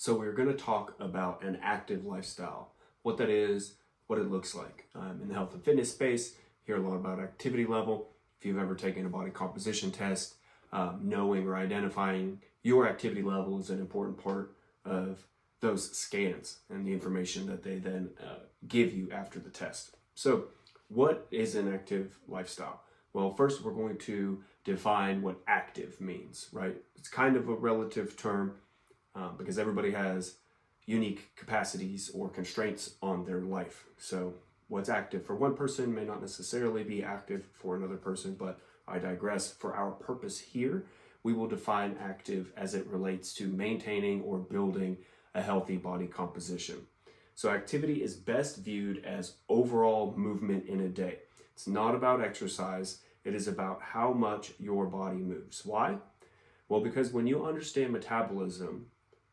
So we're going to talk about an active lifestyle, what that is, what it looks like. In the health and fitness space, hear a lot about activity level. If you've ever taken a body composition test, knowing or identifying your activity level is an important part of those scans and the information that they then give you after the test. So what is an active lifestyle? Well, first we're going to define what active means, right? It's kind of a relative term because everybody has unique capacities or constraints on their life. So what's active for one person may not necessarily be active for another person, but I digress. For our purpose here, we will define active as it relates to maintaining or building a healthy body composition. So activity is best viewed as overall movement in a day. It's not about exercise. It is about how much your body moves. Why? Well, because when you understand metabolism,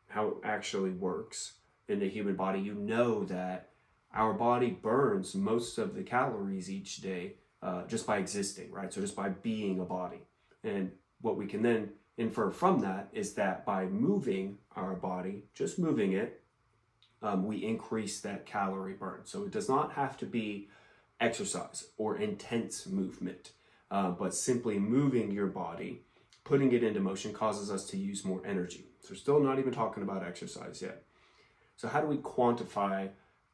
how it actually works in the human body, you know that our body burns most of the calories each day just by existing, right? So just by being a body. And what we can then infer from that is that by moving our body, just moving it, we increase that calorie burn. So it does not have to be exercise or intense movement, but simply moving your body, putting it into motion causes us to use more energy. So we're still not even talking about exercise yet. So how do we quantify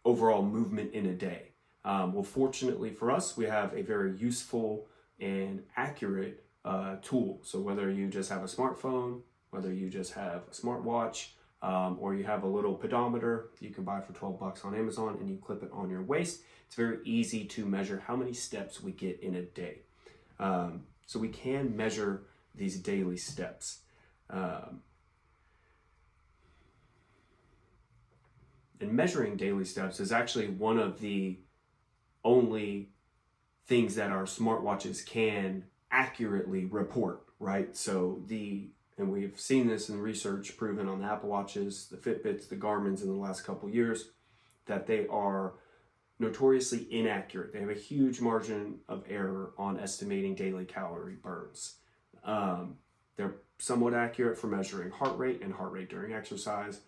overall movement in a day? Well, fortunately for us, we have a very useful and accurate tool. So whether you just have a smartphone, whether you just have a smartwatch, or you have a little pedometer you can buy for $12 on Amazon and you clip it on your waist, it's very easy to measure how many steps we get in a day. So we can measure these daily steps. And measuring daily steps is actually one of the only things that our smartwatches can accurately report, right? And we've seen this in research proven on the Apple Watches, the Fitbits, the Garmin's in the last couple of years, that they are notoriously inaccurate. They have a huge margin of error on estimating daily calorie burns. They're somewhat accurate for measuring heart rate and heart rate during exercise.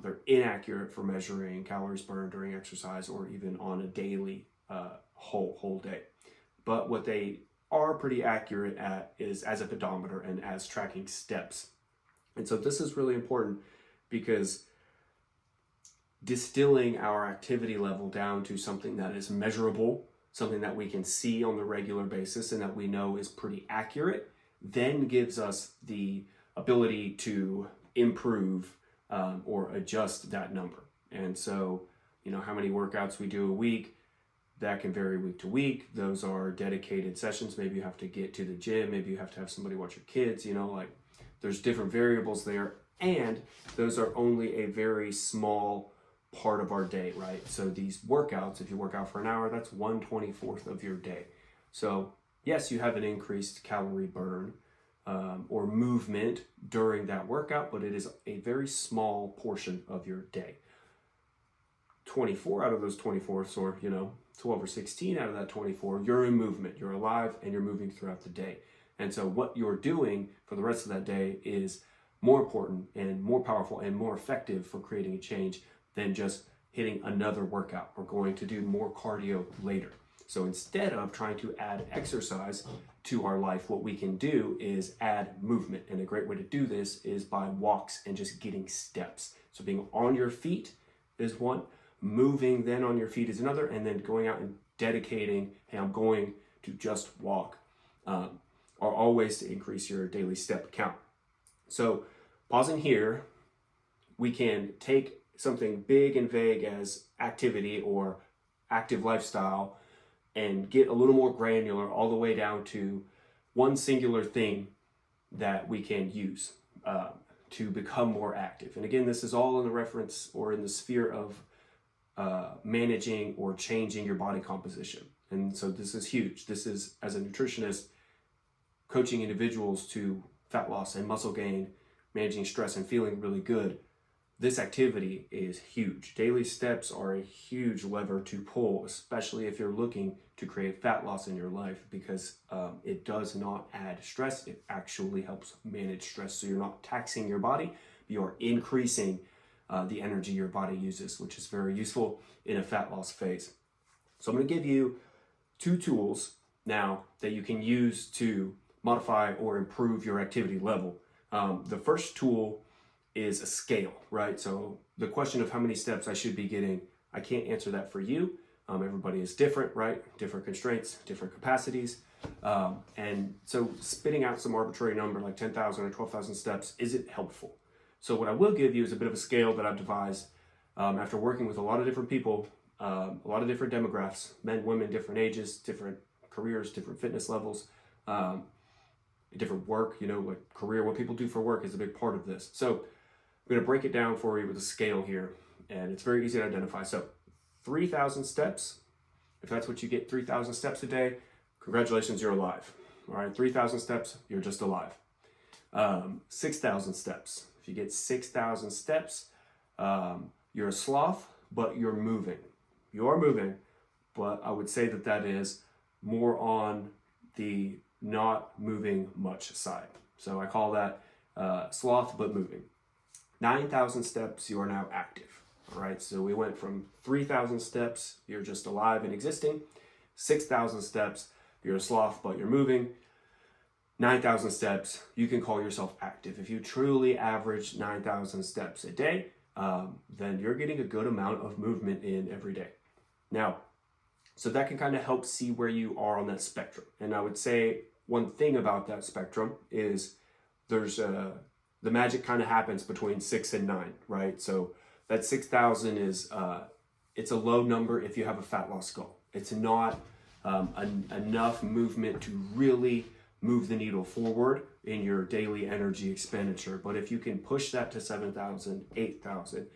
They're inaccurate for measuring calories burned during exercise or even on a daily whole day. But what they are pretty accurate at is as a pedometer and as tracking steps. And so this is really important because distilling our activity level down to something that is measurable, something that we can see on the regular basis and that we know is pretty accurate, then gives us the ability to improve or adjust that number. And so, how many workouts we do a week, that can vary week to week. Those are dedicated sessions. Maybe you have to get to the gym. Maybe you have to have somebody watch your kids, there's different variables there. And those are only a very small part of our day, right? So these workouts, if you work out for an hour, that's 1/24th of your day. So yes, you have an increased calorie burn or movement during that workout, but it is a very small portion of your day. 24 out of those 24, or 12 or 16 out of that 24, you're in movement, you're alive, and you're moving throughout the day. And so what you're doing for the rest of that day is more important and more powerful and more effective for creating a change than just hitting another workout or going to do more cardio later. So instead of trying to add exercise to our life, what we can do is add movement. And a great way to do this is by walks and just getting steps. So being on your feet is one, moving then on your feet is another, and then going out and dedicating, hey, I'm going to just walk, are all ways to increase your daily step count. So pausing here, we can take something big and vague as activity or active lifestyle and get a little more granular all the way down to one singular thing that we can use to become more active. And again, this is all in the reference or in the sphere of managing or changing your body composition. And so this is huge. This is, as a nutritionist, coaching individuals to fat loss and muscle gain, managing stress and feeling really good. This activity is huge. Daily steps are a huge lever to pull, especially if you're looking to create fat loss in your life, because it does not add stress. It actually helps manage stress. So you're not taxing your body, you're increasing the energy your body uses, which is very useful in a fat loss phase. So I'm going to give you 2 tools now that you can use to modify or improve your activity level. The first tool is a scale, right? So the question of how many steps I should be getting, I can't answer that for you. Everybody is different, right? Different constraints, different capacities. And so spitting out some arbitrary number like 10,000 or 12,000 steps isn't helpful. So what I will give you is a bit of a scale that I've devised after working with a lot of different people, a lot of different demographics, men, women, different ages, different careers, different fitness levels, different work, like career, what people do for work is a big part of this. So I'm going to break it down for you with a scale here, and it's very easy to identify. So 3,000 steps, if that's what you get, 3,000 steps a day, congratulations, you're alive. All right, 3,000 steps, you're just alive. 6,000 steps, if you get 6,000 steps, you're a sloth, but you're moving. You are moving, but I would say that is more on the not moving much side. So I call that sloth, but moving. 9,000 steps, you are now active. All right, so we went from 3,000 steps, you're just alive and existing. 6,000 steps, you're a sloth, but you're moving. 9,000 steps, you can call yourself active. If you truly average 9,000 steps a day, then you're getting a good amount of movement in every day. Now, so that can kind of help see where you are on that spectrum. And I would say one thing about that spectrum is there's the magic kind of happens between 6 and 9, right? So that 6,000 is, it's a low number if you have a fat loss goal. It's not enough movement to really move the needle forward in your daily energy expenditure. But if you can push that to 7,000, 8,000,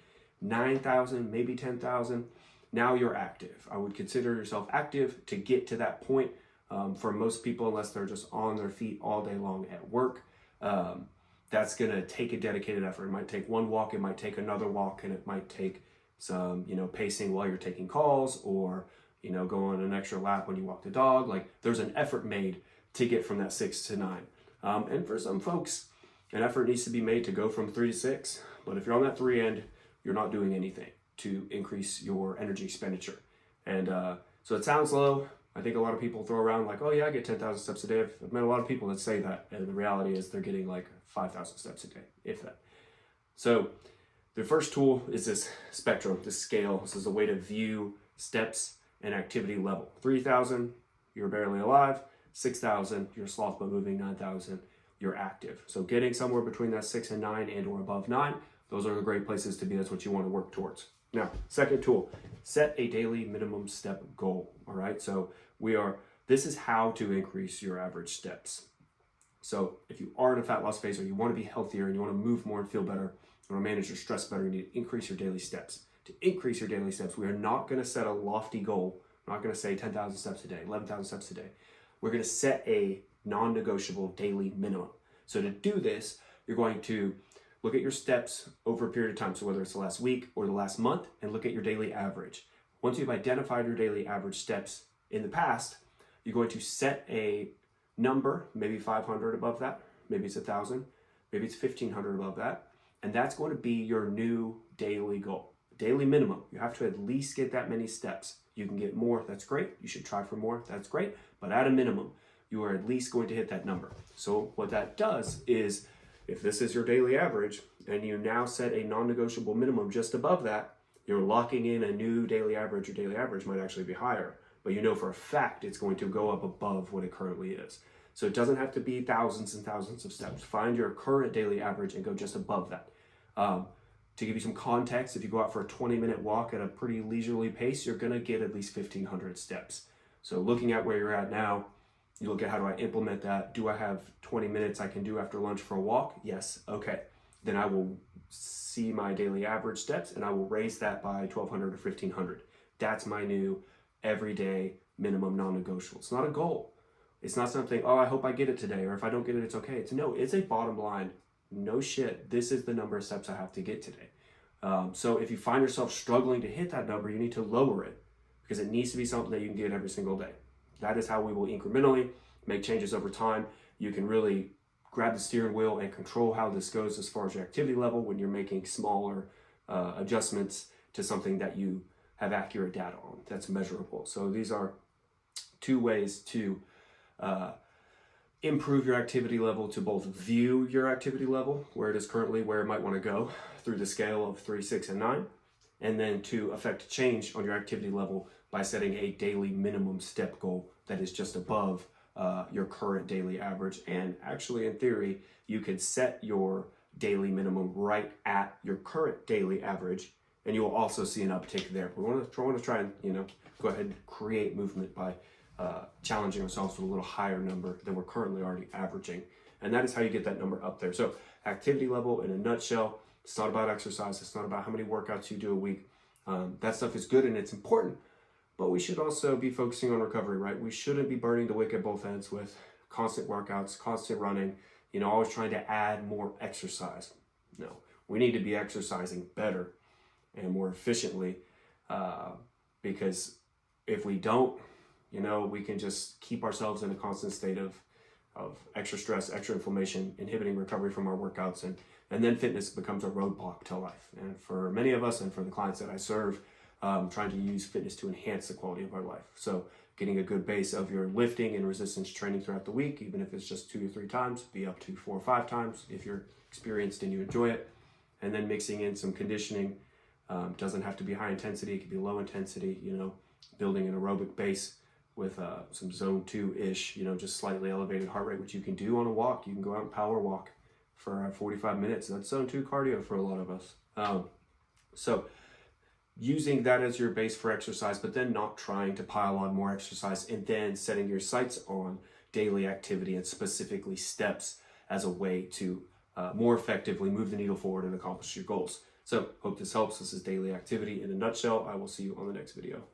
9,000, maybe 10,000, now you're active. I would consider yourself active to get to that point. For most people, unless they're just on their feet all day long at work, that's gonna take a dedicated effort. It might take one walk, it might take another walk, and it might take some, pacing while you're taking calls, or, go on an extra lap when you walk the dog. Like, there's an effort made to get from that 6 to 9. And for some folks, an effort needs to be made to go from 3 to 6. But if you're on that 3 end, you're not doing anything to increase your energy expenditure. And so it sounds low. I think a lot of people throw around like, oh yeah, I get 10,000 steps a day. I've met a lot of people that say that. And the reality is they're getting like 5,000 steps a day, if that. So the first tool is this spectrum, this scale. This is a way to view steps and activity level. 3,000, you're barely alive. 6,000, you're sloth but moving. 9,000, you're active. So getting somewhere between that 6 and 9 and or above 9, those are the great places to be. That's what you want to work towards. Now, second tool, set a daily minimum step goal. All right, so this is how to increase your average steps. So if you are in a fat loss phase, or you want to be healthier and you want to move more and feel better, you want to manage your stress better, you need to increase your daily steps. To increase your daily steps, we are not going to set a lofty goal. We're not going to say 10,000 steps a day, 11,000 steps a day. We're going to set a non-negotiable daily minimum. So to do this, you're going to look at your steps over a period of time. So whether it's the last week or the last month, and look at your daily average. Once you've identified your daily average steps in the past, you're going to set a number, maybe 500 above that, maybe it's 1,000, maybe it's 1,500 above that. And that's going to be your new daily goal, daily minimum. You have to at least get that many steps. You can get more, that's great. You should try for more, that's great. But at a minimum, you are at least going to hit that number. So what that does is, if this is your daily average and you now set a non-negotiable minimum just above that, you're locking in a new daily average. Your daily average might actually be higher, but you know for a fact it's going to go up above what it currently is. So it doesn't have to be thousands and thousands of steps. Find your current daily average and go just above that. To give you some context, if you go out for a 20-minute walk at a pretty leisurely pace, you're going to get at least 1,500 steps. So looking at where you're at now, you look at how do I implement that? Do I have 20 minutes I can do after lunch for a walk? Yes. Okay. Then I will see my daily average steps and I will raise that by 1,200 or 1,500. That's my new everyday minimum non-negotiable. It's not a goal. It's not something, oh, I hope I get it today, or if I don't get it, it's okay. It's a bottom line. No shit, this is the number of steps I have to get today. So if you find yourself struggling to hit that number, you need to lower it, because it needs to be something that you can get every single day. That is how we will incrementally make changes over time. You can really grab the steering wheel and control how this goes as far as your activity level when you're making smaller adjustments to something that you have accurate data on that's measurable. So these are 2 ways to improve your activity level, to both view your activity level, where it is currently, where it might want to go through the scale of 3, 6, and 9, and then to affect change on your activity level by setting a daily minimum step goal that is just above your current daily average. And actually, in theory, you could set your daily minimum right at your current daily average, and you will also see an uptick there. We want to try and go ahead and create movement by challenging ourselves with a little higher number than we're currently already averaging. And that is how you get that number up there. So activity level in a nutshell, it's not about exercise. It's not about how many workouts you do a week. That stuff is good and it's important, but we should also be focusing on recovery, right? We shouldn't be burning the wick at both ends with constant workouts, constant running, always trying to add more exercise. No, we need to be exercising better and more efficiently, because if we don't, we can just keep ourselves in a constant state of extra stress, extra inflammation, inhibiting recovery from our workouts, and then fitness becomes a roadblock to life. And for many of us, and for the clients that I serve, trying to use fitness to enhance the quality of our life. So getting a good base of your lifting and resistance training throughout the week, even if it's just 2 or 3 times, be up to 4 or 5 times if you're experienced and you enjoy it. And then mixing in some conditioning. Doesn't have to be high intensity, it could be low intensity, building an aerobic base with some zone 2-ish, just slightly elevated heart rate, which you can do on a walk. You can go out and power walk for 45 minutes. That's zone 2 cardio for a lot of us. So using that as your base for exercise, but then not trying to pile on more exercise, and then setting your sights on daily activity and specifically steps as a way to more effectively move the needle forward and accomplish your goals. So hope this helps. This is daily activity in a nutshell. I will see you on the next video.